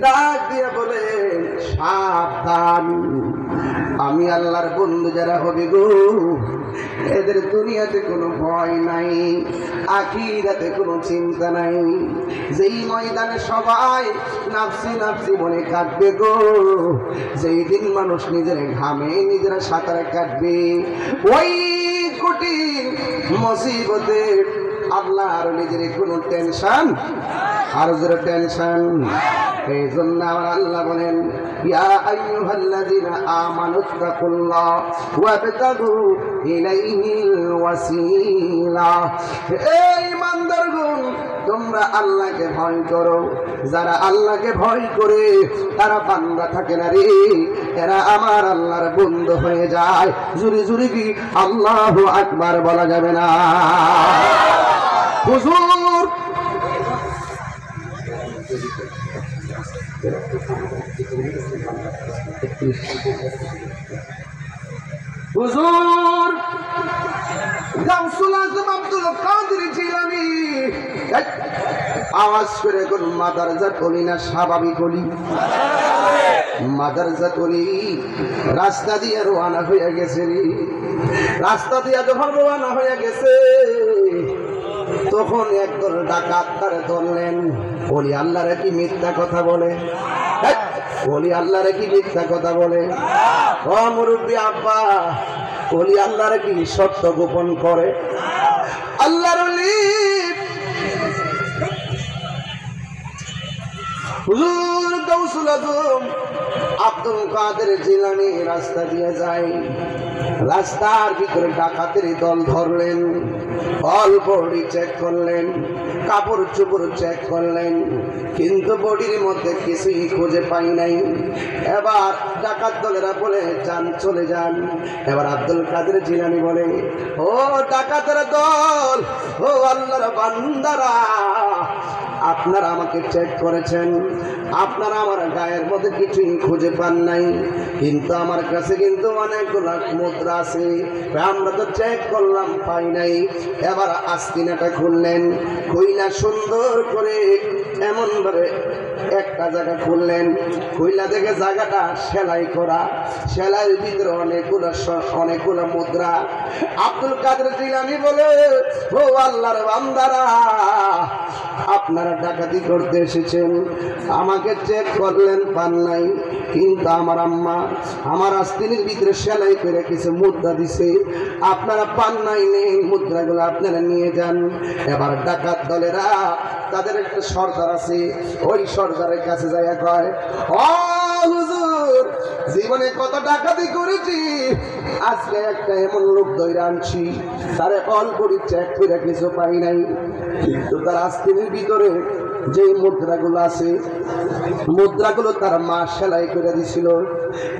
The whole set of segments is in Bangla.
ডাক দিয়ে বলে, সাবধান, আমি আল্লাহর বন্ধু যারা হবে গো, এদের দুনিয়াতে কোনো ভয় নাই, আখিরাতে কোনো চিন্তা নাই। যেই ময়দানে সবাই নাফসি নাফসি বলে কাটবে গো, যেই দিন মানুষ নিজের ঘামে নিজেরা সাঁতারে কাটবে, ওই কঠিন মুসিবতে আল্লাহর নিজের কোনো টেনশন আর যারা টেনশন। এই জন্য আমার আল্লাহ বলেন, ইয়া আইয়ুহাল্লাযীনা আমানুত্তাকুল্লাহ ওয়াবতাগু ইলাইহিল ওয়াসিলা। এই ইমানদারগণ, তোমরা আল্লাহকে ভয় করো। যারা আল্লাহকে ভয় করে তারা বান্দা থাকে না রে, এরা আমার আল্লাহর বন্ধু হয়ে যায়। জুরি জুরি কি আল্লাহু আকবার বলা যাবে না? হুজুর হুজুর গাউসুল আজম আব্দুল কাদের জিলানী আওয়াজ করে কোন মাদারজাত ওলি না স্বাভাবিক ওলি? মাদারজাত ওলি রাস্তা দিয়ে রওনা হয়ে গেছে। রাস্তা দিয়ে যখন রওনা হয়ে গেছে, তখন একদল ডাকাত তারে ধরলেন। ওলি আল্লাহরে কি মিথ্যা কথা বলে? ওলি আল্লাহরে কি মিথ্যা কথা বলে? ও মুরব্বী আব্বা, ওলি আল্লাহরে কি সত্য গোপন করে? আল্লাহর ওলি হুজুর গাউসুল আজম আব্দুল কাদের জিলানী রাস্তা দিয়ে যায়। রাস্তার ভিতরে ডাকাতের দল ধরলেন, অল্প বডি চেক করলেন, কাপড় চোপড় চেক করলেন, কিন্তু বডির মধ্যে কিছুই খুঁজে পাই নাই। এবার ডাকাত দলেরা বলে, যান চলে যান। এবার আব্দুল কাদের জিলানী বলে, ও ডাকাতের দল, ও আল্লাহর বান্দারা, আপনারা আমাকে চেক করেছেন, আপনারা আমার গায়ের মধ্যে কিছুই খুঁজে পান নাই, কিন্তু আমার কাছে কিন্তু অনেকগুলো মুদ্রা আছে, আমরা তো চেক করলাম পাই নাই। এবার আস্তিনাটা খুললেন, খুইলা সুন্দর করে এমনভাবে একটা জায়গা খুললেন, খুইলা দেখে জায়গাটা সেলাই করা, সেলাইয়ের ভিতরে অনেকগুলো মুদ্রা। আব্দুল কাদের জিলানী বলে, ও আল্লাহর বান্দারা, আপনারা ডাকাতি করতে এসেছেন, আমাকে চেক করলেন পান নাই, কিন্তু আমার আম্মা আমার আস্তিনের ভিতরে সেলাই করে কিছু মুদ্রা দিছে, আপনারা পান নাই, নেই মুদ্রাগুলো আপনারা নিয়ে যান। এবার ডাকাত দলেরা তাদের একটা সর্দার আছে, ওই সর্দারের কাছে যাইয়া কয়, ও হুজুর, জীবনে কত ডাকাতি করেছি, আজকে একটা এমন লোক ধরে আনছি, তারে অল্প চেক করে কিছু পাই নাই, কিন্তু তার আস্তিনের ভিতরে যে মুদ্রাগুলো আছে, মুদ্রাগুলো তার মা সেলাই করে দিছিল,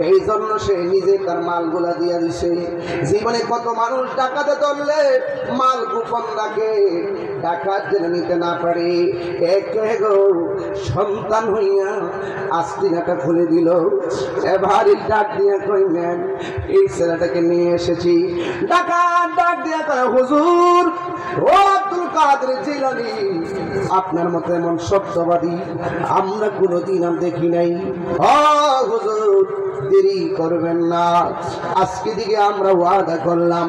এই জন্য সে নিজে তার মালগুলা দিয়া দিছে। জীবনে কত মানুষ ডাকাতে ধরলে মাল গোপন রাখে, ডাকাত যেন নিতে না পারে, একে গো সন্তান হইয়া আস্তিনাটা খুলে দিল। এবারই ডাক দিয়া কইলেন, এই ছেলেটাকে নিয়ে এসেছি। ডাকাত ডাক দিয়া কয়, হুজুর, ও আব্দুল কাদের জিলানী, আপনার মতো এমন সত্যবাদী আমরা কোনোদিন দেখি নাই। হুজুর, দেরি করবেন না, আজকে দিকে আমরা ওয়াদা করলাম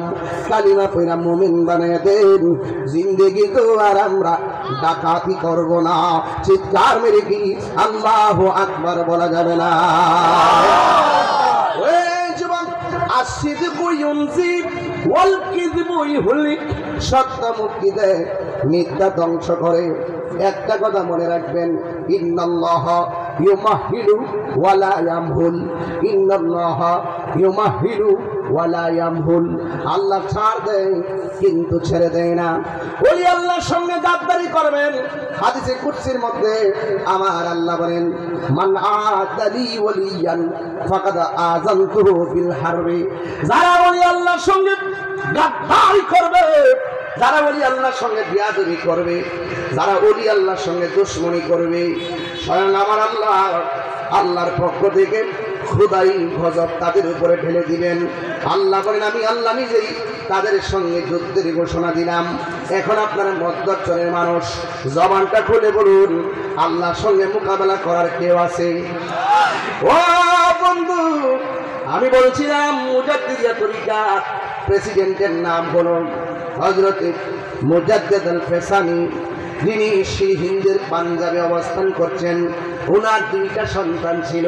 কালিমা পয়রা মুমিন বানায় দেন, জিন্দেগি তো আর আমরা ডাকাতি করব না। চিৎকার মেরে কি আল্লাহু আকবার বলা যাবে না? সত্য মুক্তি দেয়, মিথ্যা ধ্বংস করে। একটা কথা মনে রাখবেন, ইন্নাল্লাহ ইউমাহিলু ওয়ালা ইয়ামহুল, ইন্নাল্লাহ ইউমাহিলু ওয়ালা ইয়ামহুল। আল্লাহ ছাড় দেয় কিন্তু ছেড়ে দেয় না। ওলি আল্লাহর সঙ্গে গাদ্দারি করবেন, হাদিসে কুদসির মধ্যে আমার আল্লাহ বলেন, মান আদালি ওয়ালিয়ান ফাকাদ আযানতুহু বিল হারবি। যারা ওলি আল্লাহর সঙ্গে গাদ্দারি করবে, যারা ওলি আল্লাহর সঙ্গে বিয়াদবি করবে, যারা ওলি আল্লাহর সঙ্গে দুশমনি করবে, স্বয়ং আমার আল্লাহর পক্ষ থেকে খোদাই গজব তাদের উপরে ঢেলে দিবেন। আল্লাহ বলেন, আমি আল্লাহ নিজেই তাদের সঙ্গে যুদ্ধের ঘোষণা দিলাম। এখন আপনারা মধ্যচ্ছরের মানুষ, জবানটা খুলে বলুন, আল্লাহর সঙ্গে মোকাবেলা করার কেউ আছে? ও বন্ধু, আমি বলছিলাম মুজাদ্দিদিয়া তরিকা প্রেসিডেন্টের নাম হলো হযরত মুজাদ্দিদ আল ফেসানি, যিনি হিন্দের পাঞ্জাবে অবস্থান করছেন। ওনার দুইটা সন্তান ছিল।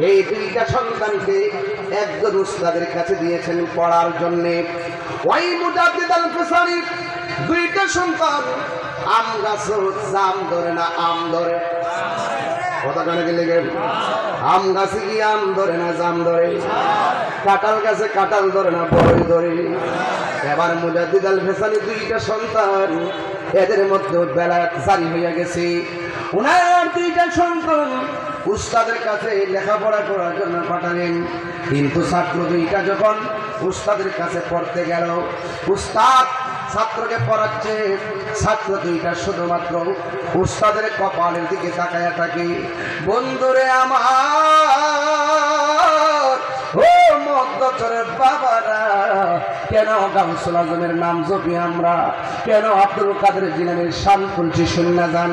এই দুইটা সন্তানকে একজন উস্তাদের কাছে দিয়েছেন পড়ার জন্যে। ওই মুজাদ্দিদ আল ফেসানি দুইটা সন্তান আম গাছ জাম ধরে না আম ধরে, কথা কানে গেলে আম গাছে কি আম ধরে না জাম ধরে, কাঁঠাল গাছে কাঁঠাল ধরে না বড়ই ধরে। এবার মুজাদ্দিদ আল ফেসানি দুইটা সন্তান, এদের মধ্যে বেলায়েত জারি হইয়া গেছে। ওনার দুইটা সন্তান উস্তাদের কাছে লেখাপড়া করার জন্য পাঠালেন। কিন্তু ছাত্র দুইটা যখন উস্তাদের কাছে পড়তে গেল, উস্তাদ ছাত্রকে পড়াচ্ছে, ছাত্র দুইটা শুধুমাত্র উস্তাদের কপালের দিকে তাকায়া থাকে। বন্ধুরে আমার, ও মধ্যচরের বাবারা, কেন গাউসুল আজমের নাম জপি আমরা? কেন আব্দুল কাদের জিলানীর শান তুলছি শূন্য যান?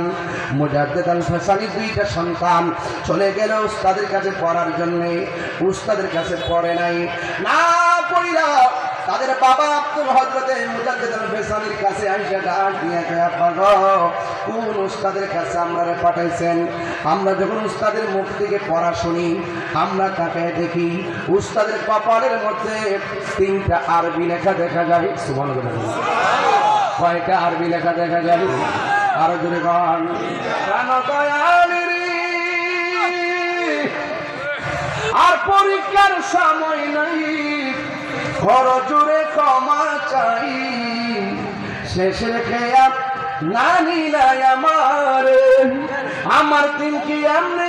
মুজাদ্দিদ আল ফেসানি দুইটা সন্তান চলে গেল উস্তাদের কাছে পড়ার জন্যে। উস্তাদের কাছে পড়ে নাই, না পড়িরা তাদের বাবা আব্দুল হযরতে মুজাদ্দিদ আল ফেসানির কাছে আইসা ডাক দিয়ে কয়া, পাগো কোন উস্তাদের কাছে আমরা পাঠাইছেন? আমরা যখন উস্তাদের মুখ থেকে পড়া শুনি, আমরা তাকায় দেখি উস্তাদের কপালের মধ্যে 3টা আরবি লেখা দেখা যায়। সুবহানাল্লাহ। কয়টা আরবি লেখা দেখা যায়? আরো জোরে গান। আর পরীক্ষার সময় নাই, খরচুরে ক্ষমা চাই, শেষের খেয়া না নিলাই আমার 3 কি এমনি